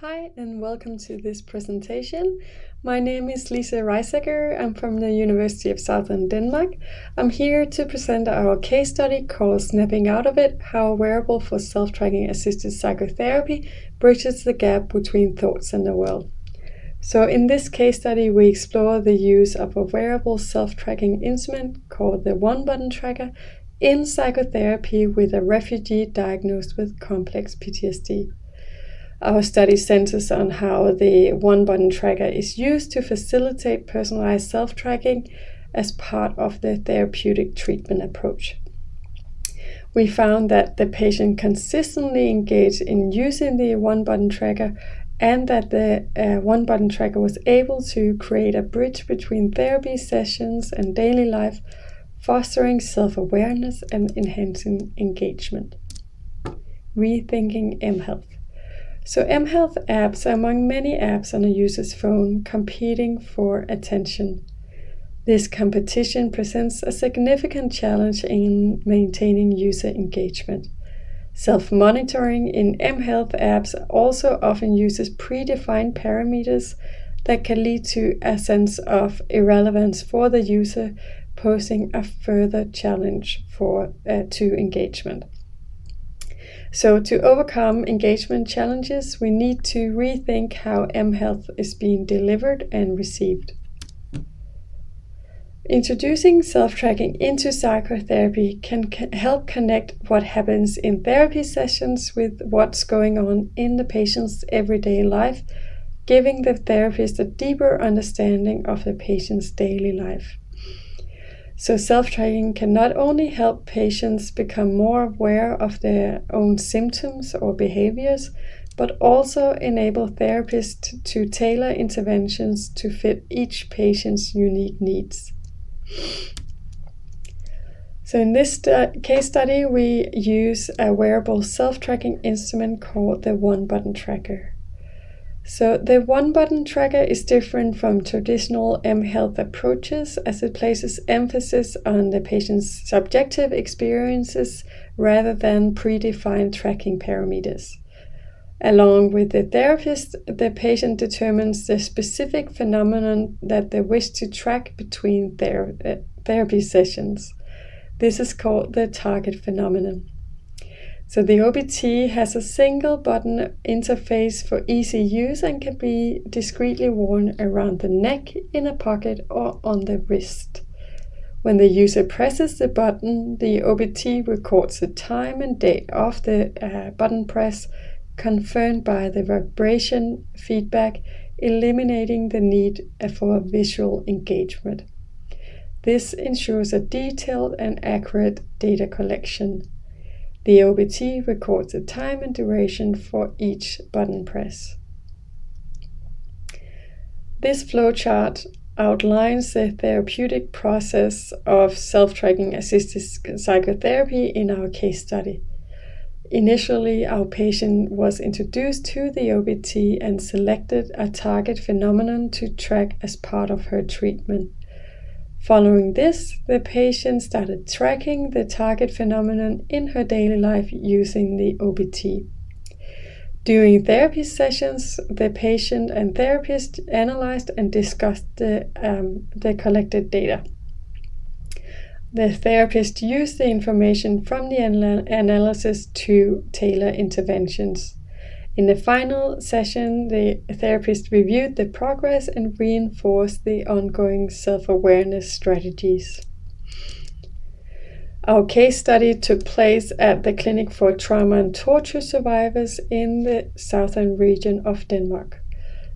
Hi and welcome to this presentation. My name is Riisager. I'm from the University of Southern Denmark. I'm here to present our case study called Snapping Out of It, how a wearable for self-tracking assisted psychotherapy bridges the gap between thoughts and the world. So in this case study, we explore the use of a wearable self-tracking instrument called the one-button tracker in psychotherapy with a refugee diagnosed with complex PTSD. Our study centers on how the one-button tracker is used to facilitate personalized self-tracking as part of the therapeutic treatment approach. We found that the patient consistently engaged in using the one-button tracker and that the one-button tracker was able to create a bridge between therapy sessions and daily life, fostering self-awareness and enhancing engagement. Rethinking mHealth. So mHealth apps are among many apps on a user's phone competing for attention. This competition presents a significant challenge in maintaining user engagement. Self-monitoring in mHealth apps also often uses predefined parameters that can lead to a sense of irrelevance for the user, posing a further challenge to engagement. So to overcome engagement challenges, we need to rethink how mHealth is being delivered and received. Introducing self-tracking into psychotherapy can help connect what happens in therapy sessions with what's going on in the patient's everyday life, giving the therapist a deeper understanding of the patient's daily life. So self-tracking can not only help patients become more aware of their own symptoms or behaviors, but also enable therapists to tailor interventions to fit each patient's unique needs. So in this case study, we use a wearable self-tracking instrument called the one-button tracker. So the one-button tracker is different from traditional mHealth approaches as it places emphasis on the patient's subjective experiences rather than predefined tracking parameters. Along with the therapist, the patient determines the specific phenomenon that they wish to track between therapy sessions. This is called the target phenomenon. So the OBT has a single button interface for easy use and can be discreetly worn around the neck, in a pocket, or on the wrist. When the user presses the button, the OBT records the time and date of the button press, confirmed by the vibration feedback, eliminating the need for visual engagement. This ensures a detailed and accurate data collection. The OBT records the time and duration for each button press. This flowchart outlines the therapeutic process of self-tracking assisted psychotherapy in our case study. Initially, our patient was introduced to the OBT and selected a target phenomenon to track as part of her treatment. Following this, the patient started tracking the target phenomenon in her daily life using the OBT. During therapy sessions, the patient and therapist analyzed and discussed the collected data. The therapist used the information from the analysis to tailor interventions. In the final session, the therapist reviewed the progress and reinforced the ongoing self-awareness strategies. Our case study took place at the Clinic for Trauma and Torture Survivors in the southern region of Denmark.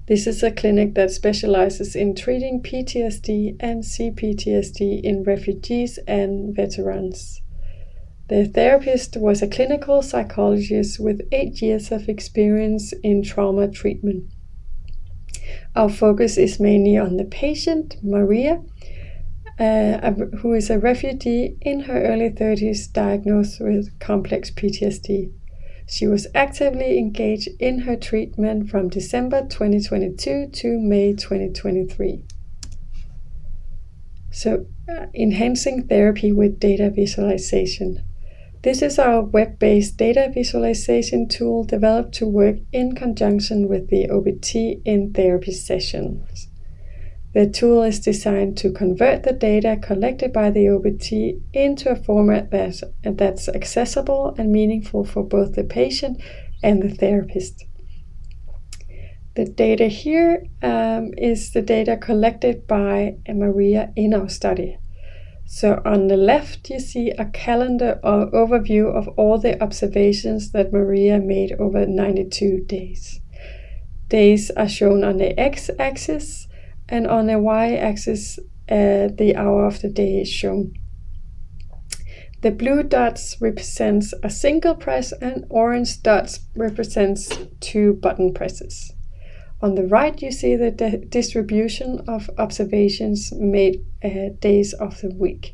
This is a clinic that specializes in treating PTSD and CPTSD in refugees and veterans. The therapist was a clinical psychologist with 8 years of experience in trauma treatment. Our focus is mainly on the patient, Maria, who is a refugee in her early 30s diagnosed with complex PTSD. She was actively engaged in her treatment from December 2022 to May 2023. So, enhancing therapy with data visualization. This is our web-based data visualization tool developed to work in conjunction with the OBT in therapy sessions. The tool is designed to convert the data collected by the OBT into a format that's accessible and meaningful for both the patient and the therapist. The data here is the data collected by Maria in our study. So on the left, you see a calendar or overview of all the observations that Maria made over 92 days. Days are shown on the x-axis, and on the y-axis, the hour of the day is shown. The blue dots represents a single press, and orange dots represents 2 button presses. On the right, you see the distribution of observations made days of the week.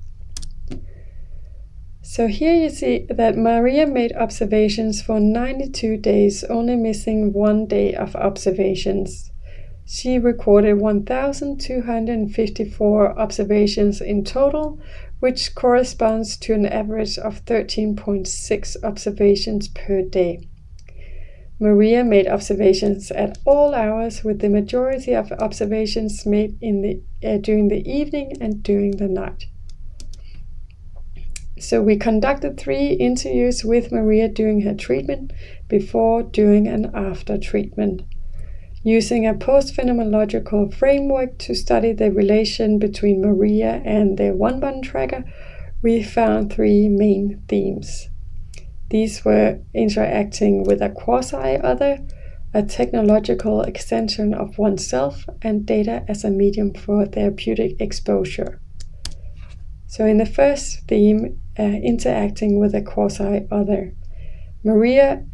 So here you see that Maria made observations for 92 days, only missing 1 day of observations. She recorded 1,254 observations in total, which corresponds to an average of 13.6 observations per day. Maria made observations at all hours, with the majority of observations made during the evening and during the night. So we conducted 3 interviews with Maria during her treatment, before, during and after treatment. Using a post-phenomenological framework to study the relation between Maria and the one-button tracker, we found 3 main themes. These were interacting with a quasi-other, a technological extension of oneself, and data as a medium for therapeutic exposure. So in the first theme, interacting with a quasi-other, Maria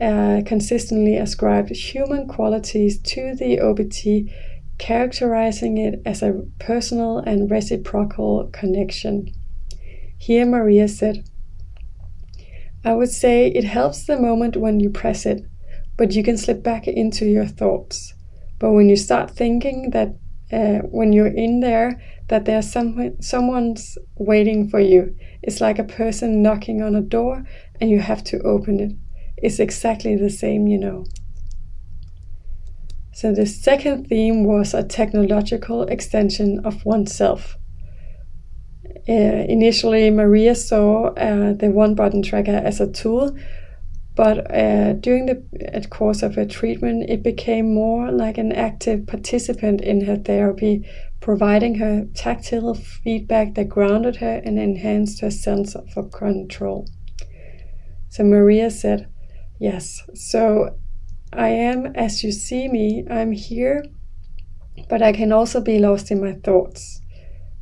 consistently ascribed human qualities to the OBT, characterizing it as a personal and reciprocal connection. Here Maria said, "I would say it helps the moment when you press it, but you can slip back into your thoughts. But when you start thinking that when you're in there, that there's someone's waiting for you, it's like a person knocking on a door and you have to open it. It's exactly the same, you know." So the second theme was a technological extension of oneself. Initially, Maria saw the one-button tracker as a tool, but during the course of her treatment, it became more like an active participant in her therapy, providing her tactile feedback that grounded her and enhanced her sense of control. So Maria said, "Yes, so I am as you see me, I'm here, but I can also be lost in my thoughts.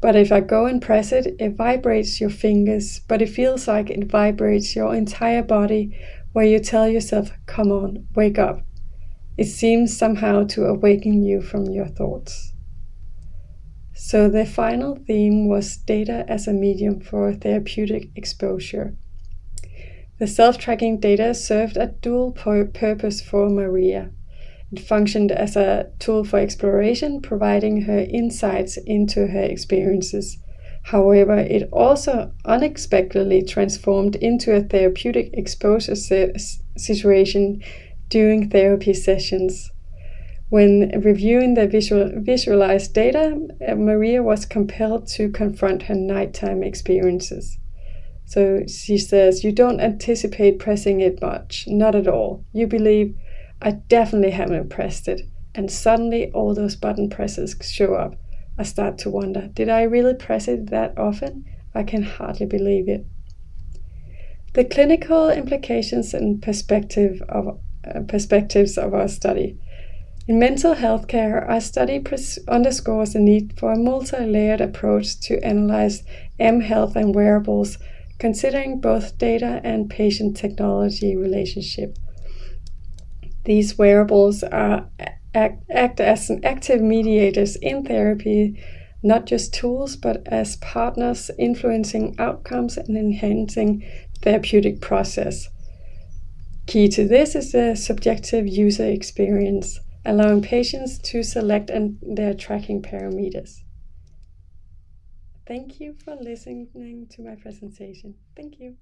But if I go and press it, it vibrates your fingers, but it feels like it vibrates your entire body, where you tell yourself, come on, wake up. It seems somehow to awaken you from your thoughts." So the final theme was data as a medium for therapeutic exposure. The self-tracking data served a dual purpose for Maria. It functioned as a tool for exploration, providing her insights into her experiences. However, it also unexpectedly transformed into a therapeutic exposure situation during therapy sessions. When reviewing the visualized data, Maria was compelled to confront her nighttime experiences. So she says, "You don't anticipate pressing it much, not at all. You believe, I definitely haven't pressed it. And suddenly all those button presses show up. I start to wonder, did I really press it that often? I can hardly believe it." The clinical implications and perspectives of our study. In mental health care, our study underscores the need for a multi-layered approach to analyze mHealth and wearables, considering both data and patient technology relationship. These wearables act as active mediators in therapy, not just tools, but as partners influencing outcomes and enhancing therapeutic process. Key to this is the subjective user experience, allowing patients to select their tracking parameters. Thank you for listening to my presentation. Thank you.